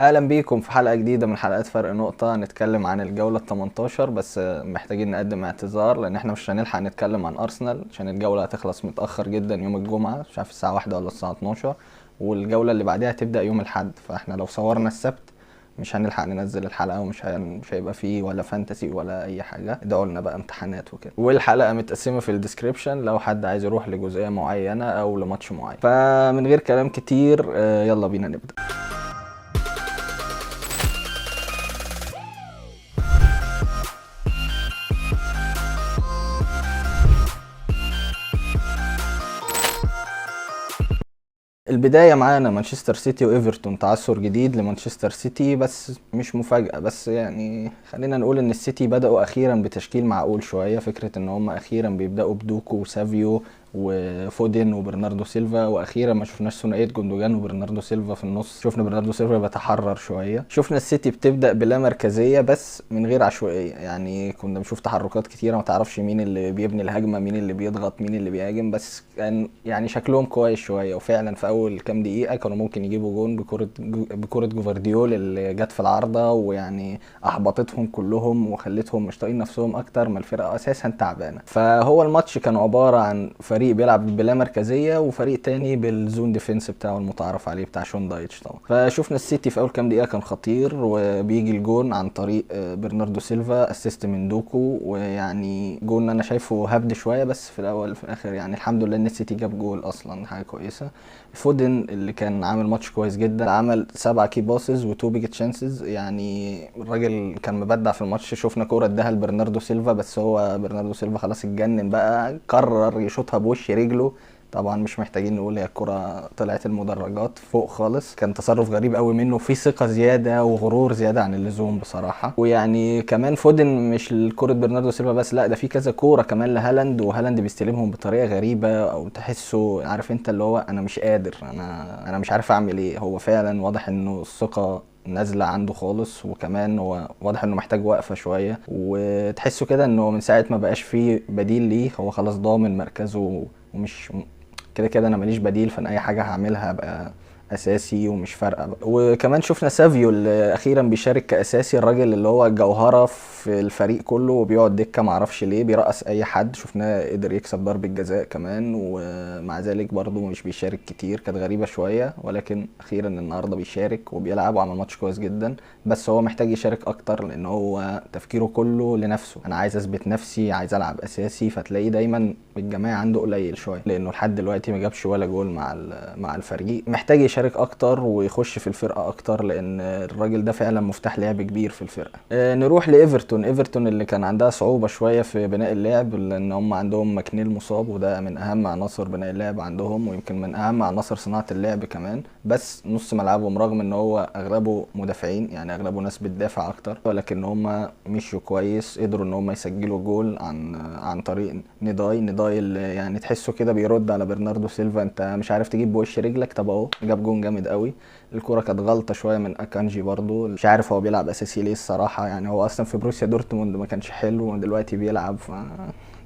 اهلا بيكم في حلقة جديدة من حلقات فرق نقطة. هنتكلم عن الجولة ال 18 بس محتاجين نقدم اعتذار لان احنا مش هنلحق نتكلم عن ارسنال عشان الجولة هتخلص متأخر جدا يوم الجمعة، مش عارف الساعة 1 ولا الساعة 12، والجولة اللي بعدها هتبدأ يوم الاحد، فاحنا لو صورنا السبت مش هنلحق ننزل الحلقة مش هيبقى فيه ولا فانتسي ولا اي حاجة. ادعوا لنا بقى امتحانات وكده. والحلقة متقسمة في الديسكريبشن لو حد عايز يروح لجزئية معينة او لماتش معين. فمن غير كلام كتير يلا بينا نبدأ. البداية معانا مانشستر سيتي وايفرتون، تعثر جديد لمانشستر سيتي بس مش مفاجأة، بس يعني خلينا نقول ان السيتي بدأوا اخيرا بتشكيل معقول شوية. فكرة ان هم اخيرا بيبدأوا بدوكو وسافيو وفودين وبرناردو سيلفا، واخيرا ما شفناش ثنائيه جوندوجان وبرناردو سيلفا في النص، شفنا برناردو سيلفا بيتحرر شويه. شفنا السيتي بتبدا بلا مركزيه بس من غير عشوائيه، يعني كنا بنشوف تحركات كتيره ما تعرفش مين اللي بيبني الهجمه، مين اللي بيضغط، مين اللي بيهاجم، بس كان يعني شكلهم كويس شويه. وفعلا في اول كام دقيقه كانوا ممكن يجيبوا جون بكره جوفارديول اللي جت في العارضه، ويعني احبطتهم كلهم وخلتهم مش طايقين نفسهم اكتر ما الفرقه اساسا تعبانه. فهو الماتش كان عباره عن فريق بيلعب بلا مركزيه وفريق تاني بالزون ديفنس بتاعه المتعارف عليه بتاع شون دايتش طبعا. فشوفنا السيتي في اول كام دقيقه كان خطير، وبيجي الجون عن طريق برناردو سيلفا اسيست من دوكو، ويعني جون انا شايفه هبد شويه بس في الاول في الاخر يعني الحمد لله ان السيتي جاب جول، اصلا حاجه كويسه. فودن اللي كان عامل ماتش كويس جدا، عمل 7 كي باسز و2 بيج تشانسز، يعني الراجل كان مبدع في الماتش. شفنا كوره اداها لبرناردو سيلفا بس هو برناردو سيلفا خلاص اتجنن بقى، قرر يشوطها بوش رجله. طبعا مش محتاجين نقول هي الكرة طلعت المدرجات فوق خالص. كان تصرف غريب قوي منه، في ثقة زيادة وغرور زيادة عن اللزوم بصراحة. ويعني كمان فودن مش الكرة برناردو سيلفا بس، لا ده في كذا كورة كمان لهالاند، وهالاند بيستلمهم بطريقة غريبة او تحسه عارف انت اللي هو انا مش قادر، انا مش عارف اعمل ايه. هو فعلا واضح انه الثقة نازله عنده خالص، وكمان هو واضح انه محتاج وقفه شويه، وتحسه كده انه من ساعه ما بقاش فيه بديل ليه هو خلاص ضامن مركزه، ومش كده كده انا ماليش بديل، فانا اي حاجه هعملها ابقى اساسي ومش فارقه بقى. وكمان شفنا سافيو اللي اخيرا بيشارك كاساسي، الراجل اللي هو الجوهره في الفريق كله وبيقعد دكه معرفش ليه، بيرقص اي حد. شفناه قدر يكسب ضربه جزاء كمان، ومع ذلك برضه مش بيشارك كتير، كانت غريبه شويه، ولكن اخيرا النهارده بيشارك وبيلعب وعمل ماتش كويس جدا. بس هو محتاج يشارك اكتر لان هو تفكيره كله لنفسه، انا عايز اثبت نفسي، عايز العب اساسي، فتلاقيه دايما الجماعه عنده قليل شويه لانه لحد دلوقتي ما جابش ولا جول مع الفريق. محتاج يشارك اكتر ويخش في الفرقه اكتر لان الراجل ده فعلا مفتاح لعب كبير في الفرقه. نروح ايفرتون اللي كان عندها صعوبه شويه في بناء اللعب لان هم عندهم ماكنيل مصاب، وده من اهم عناصر بناء اللعب عندهم، ويمكن من اهم عناصر صناعه اللعب كمان. بس نص ملعبهم رغم ان هو اغلبه مدافعين، يعني اغلبه ناس بتدافع اكتر، ولكن هم مشوا كويس، قدروا ان هم يسجلوا جول عن طريق نداي اللي يعني تحسه كده بيرد على برناردو سيلفا، انت مش عارف تجيب بوش رجلك، طب اهو جاب جون جامد قوي. الكرة كانت غلطة شوية من اكانجي برضو، مش عارف هو بيلعب اساسي ليه الصراحة، يعني هو اصلا في بروسيا دورتموند ما كانش حلو ودلوقتي بيلعب،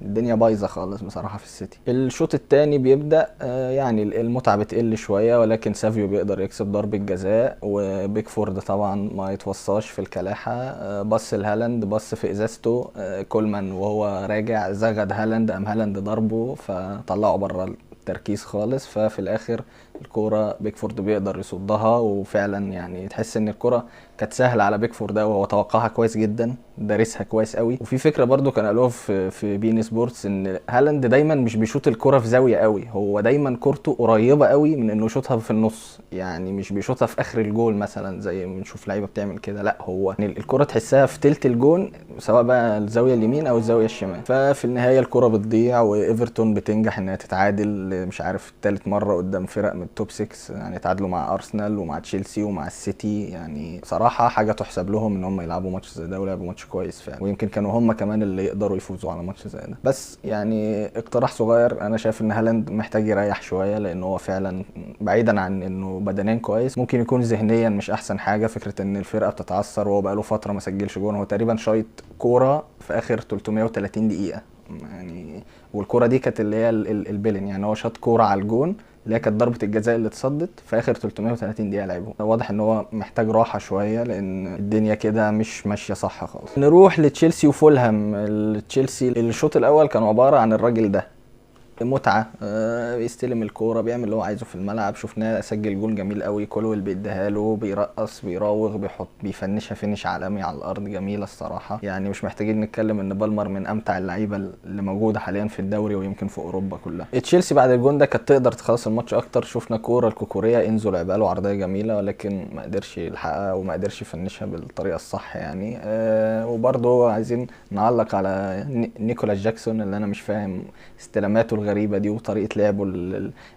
الدنيا بايظه خالص بصراحه في السيتي. الشوط الثاني بيبدا يعني المتعه بتقل شويه، ولكن سافيو بيقدر يكسب ضربه جزاء، وبيكفورد طبعا ما يتوصاش في الكلاحه، بص لهالاند، بص في ازازته، كولمان وهو راجع زغد هالاند، ام هالاند ضربه فطلعه بره التركيز خالص. ففي الاخر الكوره بيكفورد بيقدر يصدها، وفعلا يعني تحس ان الكوره كانت سهله على بيكفورد ده، وهو توقعها كويس جدا، دارسها كويس قوي. وفي فكره برضو كان قالوها في بين سبورتس ان هالاند دايما مش بيشوط الكره في زاويه قوي، هو دايما كورته قريبه قوي من انه يشوطها في النص، يعني مش بيشوطها في اخر الجول مثلا زي ما بنشوف لعيبه بتعمل كده، لا هو يعني الكره تحسها في تلت الجون سواء بقى الزاويه اليمين او الزاويه الشمال. ففي النهايه الكره بتضيع، وايفرتون بتنجح انها تتعادل مش عارف ثالث مره قدام فرق من التوب 6، يعني تعادلوا مع ارسنال ومع تشيلسي ومع السيتي، يعني صراحه حاجه تحسب لهم ان هم يلعبوا ماتش زي ده ولعبوا ماتش كويس فعلا، ويمكن كانوا هم كمان اللي يقدروا يفوزوا على ماتش زي ده. بس يعني اقتراح صغير، انا شايف ان هالاند محتاج يريح شويه لان هو فعلا بعيدا عن انه بدنيا كويس ممكن يكون ذهنيا مش احسن حاجه. فكره ان الفرقه بتتعثر وهو بقاله فتره ما سجلش جون، هو تقريبا شايط كوره في اخر 330 دقيقه يعني، والكوره دي كانت اللي هي البيلين، يعني هو شاط كوره على الجون اللي هي كانت ضربه الجزاء اللي اتصدت في اخر 330 دقيقه لعبهم. واضح ان هو محتاج راحه شويه لان الدنيا كده مش ماشيه صح خالص. نروح لتشيلسي وفولهام. تشيلسي الشوط الاول كان عباره عن الراجل ده متعه، بيستلم الكوره بيعمل اللي هو عايزه في الملعب. شفناه سجل جول جميل قوي، كولويل بيديها له، بيرقص بيراوغ بيحط بيفنشها فينش عالمي على الارض، جميله الصراحه. يعني مش محتاجين نتكلم ان بالمر من امتع اللعيبه اللي موجوده حاليا في الدوري ويمكن في اوروبا كلها. تشيلسي بعد الجون ده كانت تقدر تخلص الماتش اكتر. شفنا كوره الكوكوريا انزو لعبها له عرضيه جميله ولكن ما قدرش يلحقها وما قدرش يفنشها بالطريقه الصح يعني. وبرضه عايزين نعلق على نيكولاس جاكسون اللي انا مش فاهم استلاماته الغريبه دي وطريقه لعبه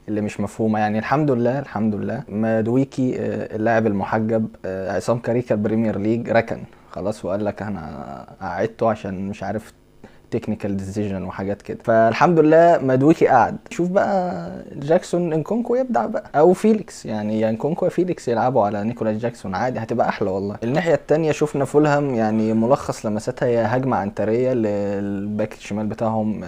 اللي مش مفهومه يعني. الحمد لله مادويكي اللاعب المحجب عصام كاريكا البريمير ليج ركن خلاص وقال لك انا قعدته عشان مش عارف تكنيكال ديسيجن وحاجات كده. فالحمد لله مادويكي قعد. شوف بقى جاكسون انكونكو يبدع بقى او فيليكس، يعني انكونكو وفيليكس يلعبوا على نيكولاس جاكسون عادي هتبقى احلى والله. الناحيه الثانيه شفنا فولهام يعني ملخص لمساتها هي هجمه عنتريه للباك الشمال بتاعهم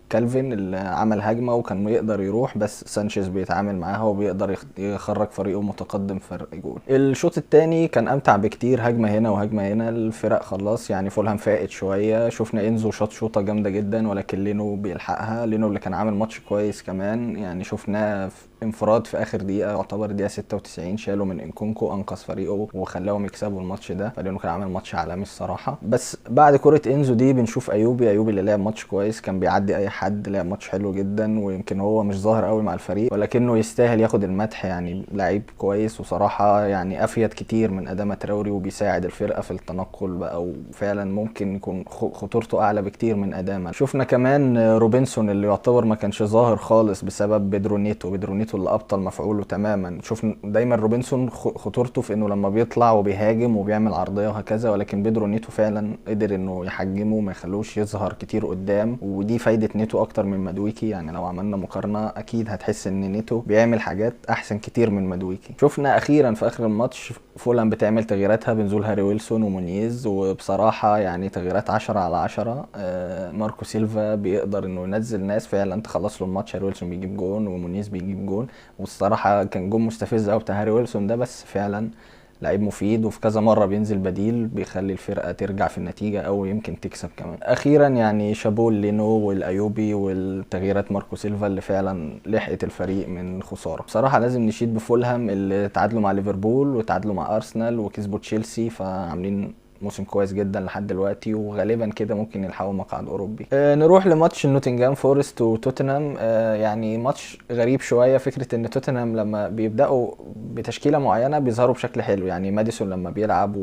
كالفين اللي عمل هجمه وكان يقدر يروح بس سانشيز بيتعامل معاها وبيقدر يخرج فريقه متقدم فرق جول. الشوط الثاني كان امتع بكتير، هجمه هنا وهجمه هنا، الفرق خلاص يعني فولهام فائت شويه. شفنا انزو شوطه جامده جدا ولكن لينو بيلحقها، لينو اللي كان عامل ماتش كويس كمان يعني. شفناه انفراد في اخر دقيقه يعتبر دقيقه 96 شاله من انكونكو انقذ فريقه وخلاهم يكسبوا الماتش ده. فلينو كان عامل ماتش عالمي الصراحه. بس بعد كره انزو دي بنشوف ايوبي اللي لعب ماتش كويس، كان بيعدي اي حد، لعب ماتش حلو جدا ويمكن هو مش ظاهر قوي مع الفريق ولكنه يستاهل ياخد المدح يعني. لعيب كويس وصراحه يعني افيد كتير من ادامه تراوري وبيساعد الفرقه في التنقل بقى وفعلا ممكن يكون خطورته اعلى بكتير من ادامه. شفنا كمان روبنسون اللي يعتبر ما كانش ظاهر خالص بسبب بيدرو نيتو اللي ابطل مفعوله تماما. شفنا دايما روبنسون خطورته في انه لما بيطلع وبيهاجم وبيعمل عرضيه وهكذا، ولكن بيدرو نيتو فعلا قدر انه يحجمه وما يخلوش يظهر كتير قدام، ودي فايده نيتو اكتر من مادويكي. يعني لو عملنا مقارنه اكيد هتحس ان نيتو بيعمل حاجات احسن كتير من مادويكي. شفنا اخيرا في اخر الماتش فولهام بتعمل تغييراتها بنزول هاري ويلسون ومونيز، وبصراحه يعني تغييرات 10 على 10. ماركو سيلفا بيقدر انه ينزل ناس فعلا تخلص له الماتش. هاري ويلسون بيجيب جون ومونيز بيجيب جون، والصراحه كان جون مستفز قوي بتاع هاري ويلسون ده، بس فعلا لعيب مفيد وفي كذا مره بينزل بديل بيخلي الفرقه ترجع في النتيجه او يمكن تكسب كمان. اخيرا يعني شابول لينو والايوبي والتغييرات ماركو سيلفا اللي فعلا لحقت الفريق من خساره. بصراحه لازم نشيد بفولهام اللي تعادلوا مع ليفربول وتعادلوا مع ارسنال وكسبوا تشيلسي، فعاملين موسم كويس جدا لحد دلوقتي وغالبا كده ممكن يلحقوا مقعد اوروبي. نروح لماتش نوتنجهام فورست وتوتنهام. يعني ماتش غريب شويه، فكره ان توتنهام لما بيبداوا بتشكيله معينه بيظهروا بشكل حلو. يعني ماديسون لما بيلعب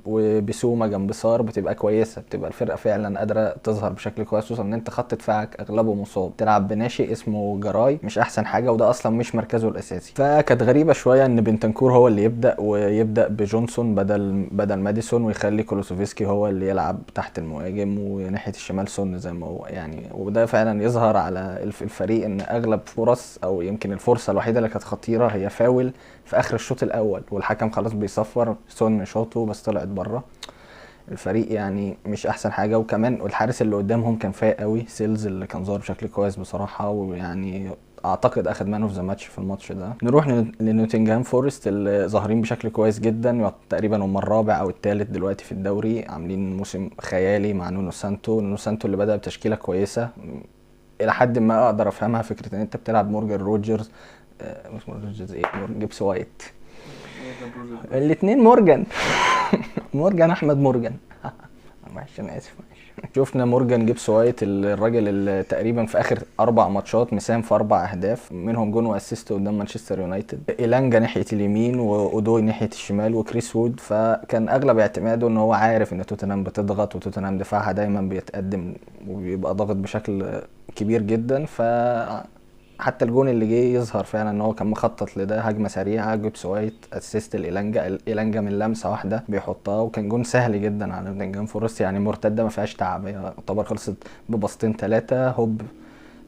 وبسومه جنب صار بتبقى كويسه، بتبقى الفرقه فعلا قادره تظهر بشكل كويس، خصوصا ان انت خط دفاعك اغلبه مصاب، تلعب بناشئ اسمه جراي مش احسن حاجه وده اصلا مش مركزه الاساسي. فكانت غريبه شويه ان بنتنكور هو اللي يبدا بجونسون بدل ماديسون ويخلي كولوسوفسكي هو اللي يلعب تحت المهاجم وناحيه الشمال سون زي ما هو يعني. وده فعلا يظهر على الفريق ان اغلب فرص او يمكن الفرصه الوحيده اللي كانت خطيره هي فاول في اخر الشوط الاول والحكم خلاص بيصفر، سون شاطه بس طلعت بره. الفريق يعني مش احسن حاجه، وكمان الحارس اللي قدامهم كان فايق قوي، سيلز اللي كان ظاهر بشكل كويس بصراحه، ويعني اعتقد اخد مان اوف ذا ماتش في الماتش ده. نروح لنوتنجهام فورست اللي ظاهرين بشكل كويس جدا، تقريبا هم الرابع او الثالث دلوقتي في الدوري، عاملين موسم خيالي مع نونو سانتو اللي بدأ بتشكيله كويسه الى حد ما اقدر افهمها. فكره ان انت بتلعب مورجان روجرز جيبس وايت، الاثنين مورجان احمد مورجان معلش انا اسف. شفنا مورجان جيبس وايت الراجل اللي تقريبا في اخر 4 ماتشات مساهم في 4 اهداف، منهم جون واسيست قدام مانشستر يونايتد. إيلانجا ناحيه اليمين واودوي ناحيه الشمال وكريس وود، فكان اغلب اعتماده ان هو عارف ان توتنهام بتضغط وتوتنهام دفاعها دايما بيتقدم وبيبقى ضاغط بشكل كبير جدا. حتى الجون اللي جه يظهر فعلا ان هو كان مخطط لده، هجمه سريعه جيبس وايت اسيست الإيلانجا من لمسه واحده بيحطها، وكان جون سهل جدا على نوتنجهام فورست يعني، مرتده ما فيهاش تعب، هي يعتبر خلصت ببسطين 3 هوب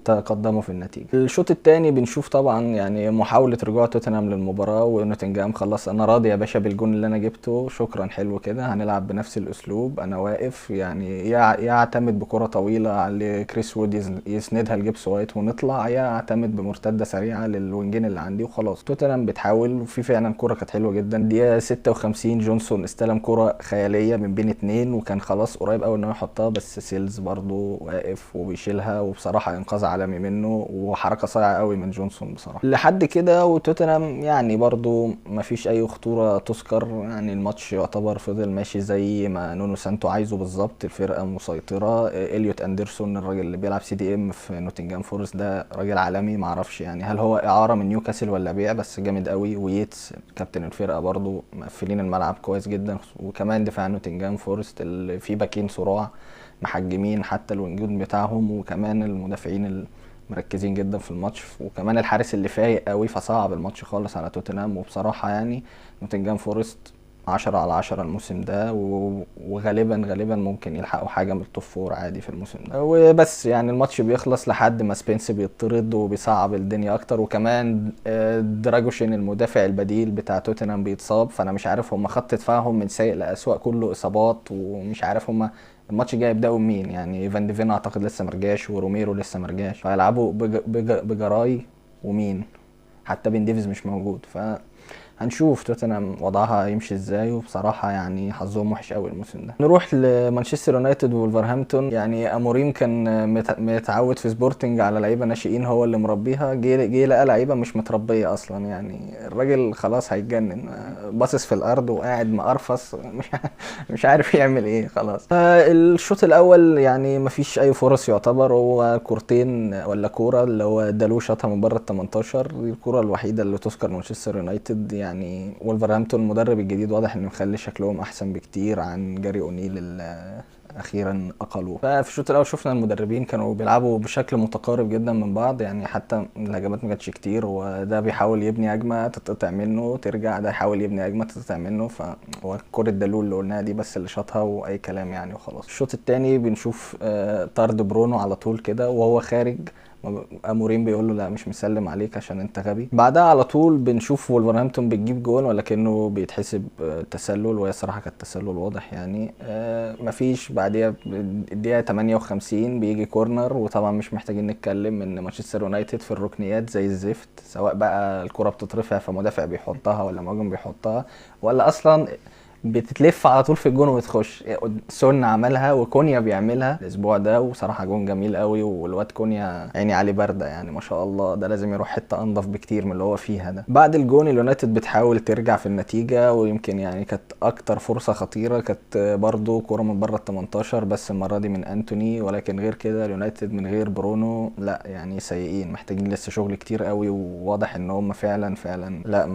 تقدموا في النتيجه. الشوط الثاني بنشوف طبعا يعني محاوله رجوع توتنهام للمباراه، ونوتنجهام خلص انا راضي يا باشا بالجون اللي انا جبته، شكرا حلو كده، هنلعب بنفس الاسلوب، انا واقف يعني يعتمد بكره طويله على كريس وود يسندها لجيبس وايت ونطلع، يعتمد بمرتده سريعه للوينجين اللي عندي وخلاص. توتنهام بتحاول، وفي فعلا كره كانت حلوه جدا. دقيقه 56 جونسون استلم كره خياليه من بين اتنين، وكان خلاص قريب قوي ان هو يحطها، بس سيلز برضو واقف وبيشيلها، وبصراحه انقاذ عالمي منه وحركه صايعه قوي من جونسون بصراحه. لحد كده وتوتنهام يعني برضو ما فيش اي خطوره تذكر، يعني الماتش يعتبر فضل ماشي زي ما نونو سانتو عايزه بالظبط، الفرقه مسيطره. اليوت اندرسون الراجل اللي بيلعب سي دي ام في نوتنجهام فورست ده راجل عالمي، معرفش يعني هل هو اعاره من نيوكاسل ولا بيع، بس جامد قوي. وييتس كابتن الفرقه برضو مقفلين الملعب كويس جدا. وكمان دفاع نوتنجهام فورست اللي فيه باكين صراع محجمين حتى الوينجون بتاعهم، وكمان المدافعين مركزين جدا في الماتش، وكمان الحارس اللي فايق قوي، فصعب الماتش خالص على توتنهام. وبصراحه يعني نوتنجهام فورست 10/10 الموسم ده، وغالبا ممكن يلحقوا حاجه من التوب فور عادي في الموسم ده. وبس يعني الماتش بيخلص لحد ما سبينس بيطرد وبيصعب الدنيا اكتر، وكمان دراجوشين المدافع البديل بتاع توتنهام بيتصاب، فانا مش عارف هم خط دفاعهم من سيء لاسوء، كله اصابات، ومش عارف هم الماتش الجاي يبداوا مين. يعني فان ديفين اعتقد لسه مرجاش، وروميرو لسه مرجاش، فهيلعبوا بجراي ومين، حتى بين ديفيز مش موجود. هنشوف توتنهام وضعها يمشي ازاي، وبصراحه يعني حظهم وحش قوي الموسم ده. نروح لمانشستر يونايتد وولفرهامبتون. يعني اموريم كان متعود في سبورتنج على لعيبه ناشئين هو اللي مربيها، جه لقى لعيبه مش متربيه اصلا، يعني الراجل خلاص هيتجنن، باصص في الارض وقاعد مقرفص مش عارف يعمل ايه خلاص. الشوط الاول يعني مفيش اي فرص يعتبر، هو كورتين ولا كوره اللي هو دالو شاطها من بره ال 18، دي الكوره الوحيده اللي تذكر مانشستر يونايتد. يعني وولفرهامبتون المدرب الجديد واضح انه مخلي شكلهم احسن بكتير عن جاري اونيل اللي اخيرا اقلوه. ففي الشوط الاول شفنا المدربين كانوا بيلعبوا بشكل متقارب جدا من بعض، يعني حتى الهجمات ما كانتش كتير، وده بيحاول يبني هجمه تتقطع منه ترجع، ده يحاول يبني هجمه تتقطع منه، فهو كره دالول اللي قلناها دي بس اللي شاطها واي كلام يعني وخلاص. الشوط الثاني بنشوف طرد برونو على طول كده وهو خارج، اموريم بيقول له لا مش مسلم عليك عشان انت غبي. بعدها على طول بنشوف وولفرهامبتون بتجيب جول، ولكنه بيتحسب تسلل، وهي صراحه كانت تسلل واضح يعني. مفيش بعديها الدقيقه 58 بيجي كورنر، وطبعا مش محتاجين نتكلم ان مانشستر يونايتد في الركنيات زي الزفت، سواء بقى الكره بتترفع فمدافع بيحطها ولا مهاجم بيحطها، ولا اصلا بتتلف على طول في الجون وتخش. سون عملها وكونيا بيعملها الاسبوع ده، وصراحه جون جميل قوي، والواد كونيا عيني عليه برده يعني ما شاء الله، ده لازم يروح حته انضف بكتير من اللي هو فيها ده. بعد الجون اليونايتد بتحاول ترجع في النتيجه، ويمكن يعني كانت اكتر فرصه خطيره كانت برضو كوره من بره ال 18 بس المره دي من انتوني، ولكن غير كده اليونايتد من غير برونو لا يعني سيئين، محتاجين لسه شغل كتير قوي، وواضح ان هم فعلا لا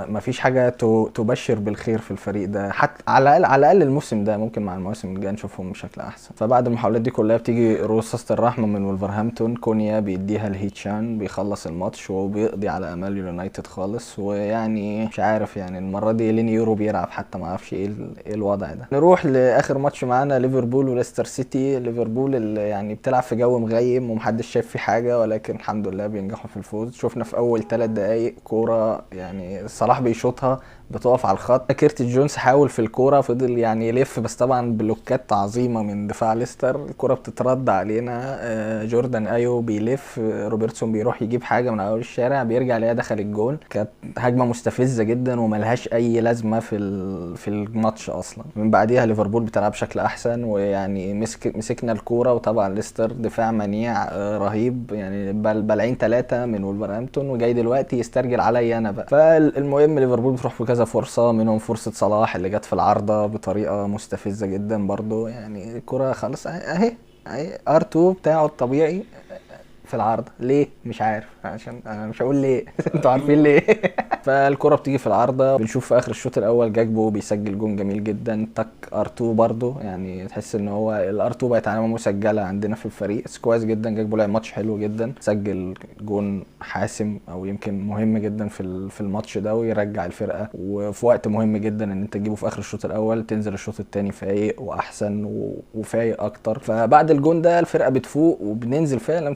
ما فيش حاجه تبشر بالخير في الفريق ده، حتى على الاقل الموسم ده، ممكن مع المواسم الجايه نشوفهم بشكل احسن. فبعد المحاولات دي كلها بتيجي رصاصه الرحمه من ولفرهامبتون، كونيا بيديها لهيتشان بيخلص الماتش وبيقضي على امال اليونايتد خالص. ويعني مش عارف يعني المره دي ليني يورو بيلعب حتى، ما اعرفش ايه الوضع ده. نروح لاخر ماتش معانا ليفربول وليستر سيتي. ليفربول اللي يعني بتلعب في جو مغيم ومحدش شايف فيه حاجه، ولكن الحمد لله بينجحوا في الفوز. شفنا في اول 3 دقايق كوره يعني صلاح بيشوطها بتقف على الخط، كيرتي جونز حاول في الكوره فضل يعني يلف، بس طبعا بلوكات عظيمه من دفاع ليستر، الكوره بتترد علينا. جوردان ايو بيلف، روبرتسون بيروح يجيب حاجه من اول الشارع بيرجع ليها دخل الجول. كانت هجمه مستفزه جدا وملهاش اي لازمه في الماتش اصلا. من بعديها ليفربول بتلعب بشكل احسن، ويعني مسكنا الكوره، وطبعا ليستر دفاع منيع رهيب، يعني بلعين 3 من ولفرهامبتون، وجاي دلوقتي يسترجل عليا انا بقى. فالمهم ليفربول بتروح في كذا فرصه، منهم فرصه صلاح اللي جت في العارضه بطريقه مستفزه جدا برضو، يعني الكره خلاص اهي ار2 بتاعه الطبيعي في العارضه، ليه مش عارف، عشان انا مش هقول ليه انتوا عارفين ليه فالكره بتيجي في العارضه، بنشوف في اخر الشوط الاول جاكبو بيسجل جون جميل جدا. تك ار2 برضو، يعني تحس ان هو الار2 بقت علامه مسجله عندنا في الفريق. بس كويس جدا، جاكبو لعب ماتش حلو جدا، سجل جون حاسم او يمكن مهم جدا في الماتش ده، ويرجع الفرقه، وفي وقت مهم جدا ان انت تجيبه في اخر الشوط الاول، تنزل الشوط الثاني فايق واحسن وفايق اكتر. فبعد الجون ده الفرقه بتفوق، وبننزل فعلا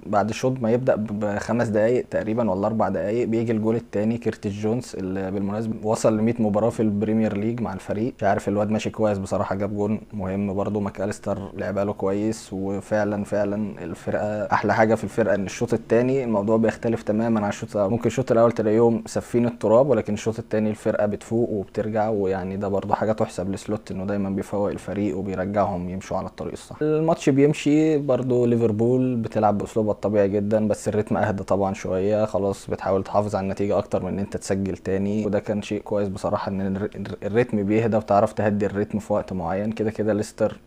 بعد الشوط ما يبدا ب5 دقائق تقريبا ولا 4 دقائق بيجي الجول الثاني. كيرتيس جونز اللي بالمناسبه وصل ل 100 مباراه في البريمير ليج مع الفريق، مش عارف الواد ماشي كويس بصراحه، جاب جون مهم برده. ماكاليستر لعبها له كويس، وفعلا الفرقه احلى حاجه في الفرقه ان الشوط الثاني الموضوع بيختلف تماما عن الشوط الاول. ممكن الشوط الاول تلاقيهم سفين التراب، ولكن الشوط الثاني الفرقه بتفوق وبترجع، ويعني ده برده حاجه تحسب لسلوت انه دايما بيفوق الفريق وبيرجعهم يمشوا على الطريق الصح. الماتش بيمشي برده، ليفربول بتلعب باسلوبها الطبيعي جدا، بس الريتم اهدى طبعا شويه، خلاص بتحاول تحافظ على النتيجه اكتر من ان انت تسجل تاني، وده كان شيء كويس بصراحه ان الريتم بيهدى وتعرف تهدي الريتم في وقت معين. كده ليستر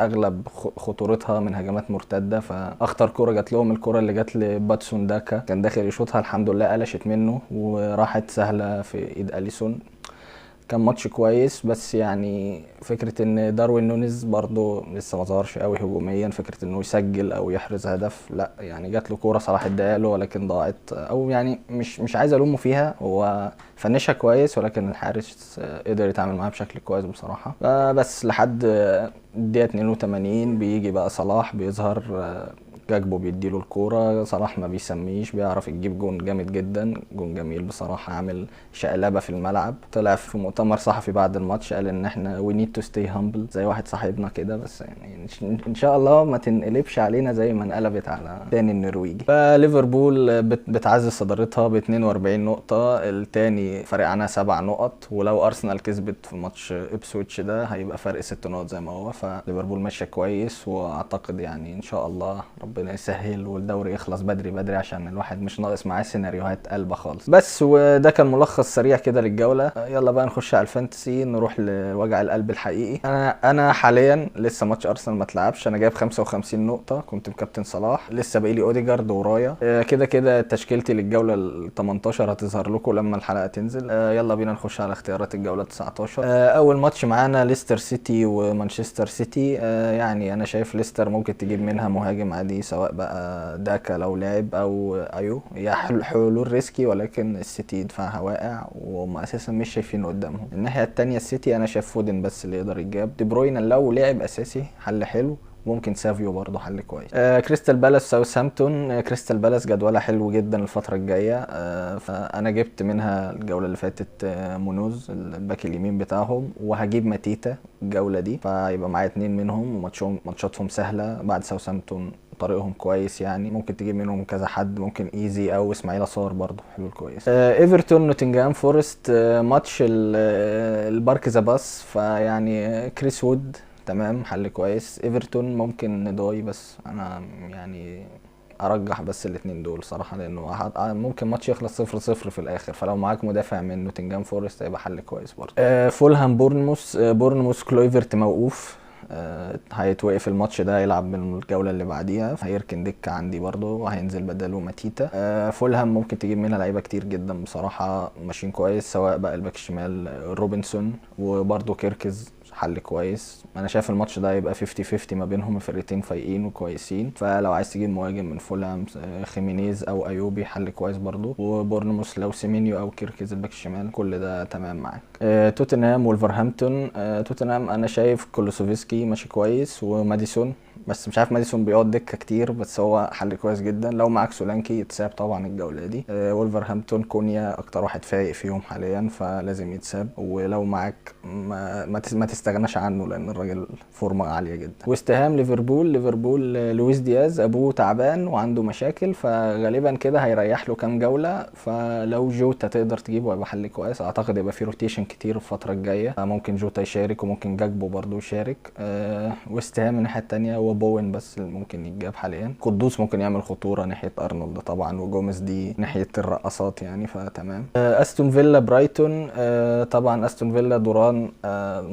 اغلب خطورتها من هجمات مرتده، فاخطر كوره جات لهم الكوره اللي جات لباتسون داكا، كان داخل يشوطها الحمد لله قلشت منه وراحت سهله في ايد اليسون. كان ماتش كويس، بس يعني فكره ان داروين نونيز برضو لسه ما ظهرش قوي هجوميا، فكره انه يسجل او يحرز هدف لا، يعني جات له كوره صلاح اداها له ولكن ضاعت، او يعني مش عايز الومه فيها، هو فنشها كويس ولكن الحارس قدر يتعامل معاها بشكل كويس بصراحه. بس لحد الدقيقه 82 بيجي بقى صلاح بيظهر، جاكبو بيديله الكوره، صلاح ما بيسميش، بيعرف يجيب جون جامد جدا، جون جميل بصراحه، عامل شقلبه في الملعب. طلع في مؤتمر صحفي بعد الماتش قال ان احنا وي نيد تو ستي هامبل زي واحد صاحبنا كده، بس يعني ان شاء الله ما تنقلبش علينا زي ما انقلبت على تاني النرويجي. فليفربول بتعزز صدارتها ب 42 نقطه، التاني فارق عنها 7 نقط، ولو ارسنال كسبت في ماتش ابسويتش ده هيبقى فرق 6 نقط زي ما هو. فليفربول ماشيه كويس، واعتقد يعني ان شاء الله ربنا يسهل والدوري يخلص بدري عشان الواحد مش ناقص معاه سيناريوهات قلبة خالص. بس وده كان ملخص سريع كده للجولة. يلا بقى نخش على الفانتسي، نروح لوجع القلب الحقيقي. انا حاليا لسه ماتش ارسنال ما اتلعبش، انا جايب 55 نقطة، كنت مكابتن صلاح، لسه باقي لي اوديجارد ورايا. كده تشكيلتي للجولة ال 18 هتظهر لكم لما الحلقة تنزل. يلا بينا نخش على اختيارات الجولة 19. اول ماتش معانا ليستر سيتي ومانشستر سيتي. يعني انا شايف ليستر ممكن تجيب منها مهاجم عادي، سواء بقى داكا لو لعب او ايو، هي حلول ريسكي، ولكن السيتي دفاعها واقع وهم اساسا مش شايفين قدامهم. الناحيه الثانيه السيتي انا شايف فودن بس اللي يقدر يجاب، دي بروين لو لعب اساسي حل حلو، ممكن سافيو برضه حل كويس. كريستال بالاس ساوثهامبتون. كريستال بالاس جدولها حلو جدا الفتره الجايه، فانا جبت منها الجوله اللي فاتت مونوز الباك اليمين بتاعهم، وهجيب ماتيتا الجوله دي، فيبقى معايا 2 منهم، وماتشاتهم سهله بعد ساوثهامبتون، طريقهم كويس يعني، ممكن تجيب منهم كذا حد، ممكن ايزي او اسماعيل صار برضه حلو كويس. ايفرتون نوتنجهام فورست. ماتش البارك ذا باس، فيعني كريس وود تمام حل كويس. ايفرتون ممكن ندوي، بس انا يعني ارجح بس الاثنين دول صراحه، لانه ممكن ماتش يخلص 0-0 في الاخر، فلو معاك مدافع من نوتنجهام فورست هيبقى حل كويس برضه. فولهام بورنموث كلويفرت موقوف، هيتوقف الماتش ده، يلعب من الجوله اللي بعديها، هيركن دكه عندي برضه وهينزل بداله ماتيتا. فولهام ممكن تجيب منها لعيبه كتير جدا بصراحه، ماشيين كويس، سواء بقى الباك الشمال روبنسون وبرضه كيركز حل كويس. انا شايف الماتش ده هيبقى 50-50 ما بينهم، الفرقتين فايقين وكويسين، فلو عايز تجيب مهاجم من فولهام خيمينيز او ايوبي حل كويس برضو، وبورنموث لو سيمينيو او كيركز الباك الشمال، كل ده تمام معاك. توتنهام وولفرهامبتون. توتنهام انا شايف كولوسوفسكي ماشي كويس، وماديسون، بس مش عارف ماديسون بيقعد دكه كتير، بس هو حل كويس جدا. لو معاك سولانكي يتساب طبعا الجوله دي. وولفرهامبتون كونيا اكتر واحد فايق فيهم حاليا، فلازم يتساب، ولو معاك ما تستغناش عنه لان الراجل فورمه عاليه جدا. وستهام ليفربول لويس دياز ابوه تعبان وعنده مشاكل، فغالبا كده هيريح له كام جوله، فلو جوتا تقدر تجيبه هيبقى حل كويس، اعتقد يبقى في روتيشن كتير الفتره الجايه، ممكن جوتا يشارك وممكن جاكبو برضو يشارك. وستهام الناحيه الثانيه وبوين بس اللي ممكن يتجاب حاليا. قدوس ممكن يعمل خطوره ناحيه ارنولد طبعا، وجوميز دي ناحيه الرقصات يعني، فتمام. استون فيلا برايتون. طبعا استون فيلا دوران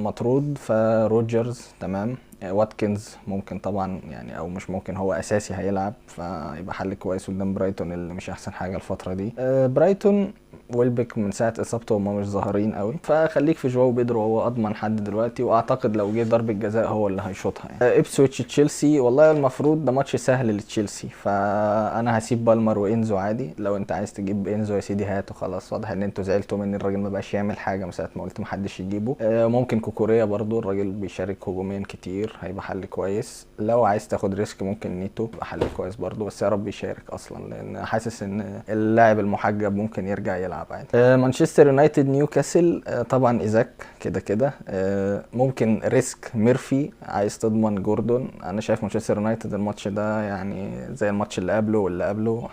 مطرود، فروجرز تمام. واتكنز ممكن طبعا يعني، او مش ممكن، هو اساسي هيلعب، فيبقى حل كويس قدام برايتون اللي مش احسن حاجه الفتره دي. برايتون ويلبك من ساعه اصابته هم مش ظاهرين قوي، فخليك في جواو بيدرو، هو اضمن حد دلوقتي، واعتقد لو جه ضربه جزاء هو اللي هيشوطها يعني. ابسويتش تشيلسي، والله المفروض ده ماتش سهل لتشيلسي، فانا هسيب بالمر وانزو عادي. لو انت عايز تجيب انزو يا سيدي هاته، خلاص واضح ان انتوا زعلتوا من الراجل ما بقاش يعمل حاجه من ساعه ما قلت محدش يجيبه. ممكن كوكوريا برضو، الراجل بيشارك هجوميا كتير، هيبقى حل كويس. لو عايز تاخد ريسك ممكن نيتو، يبقى حل كويس برضو، بس يا رب يشارك اصلا، لان حاسس ان اللاعب المحجب ممكن يرجع يلعب عادي. مانشستر يونايتد نيوكاسل، طبعا ايزاك كده كده. ممكن ريسك ميرفي، عايز تضمن جوردون. انا شايف مانشستر يونايتد الماتش ده يعني زي الماتش اللي قبله واللي قبله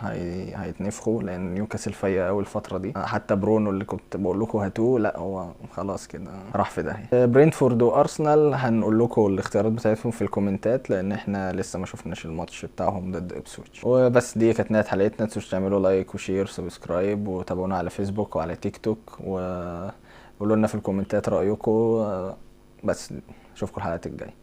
هيتنفخوا، لان نيوكاسل فايقه قوي الفتره دي. حتى برونو اللي كنت بقول لكم هاتوه، لا هو خلاص كده راح في داهيه. برينتفورد وارسنال هنقول لكم الاختيارات بتاعتهم في الكومنتات، لان احنا لسه ما شفناش الماتش بتاعهم ضد ابسويتش. وبس دي كانت نهايه حلقتنا. ما تنسوش تعملوا لايك وشير وسبسكرايب، وتابعونا على فيسبوك وعلى تيك توك، وقولوا لنا في الكومنتات رايكم. بس اشوفكم الحلقات الجايه.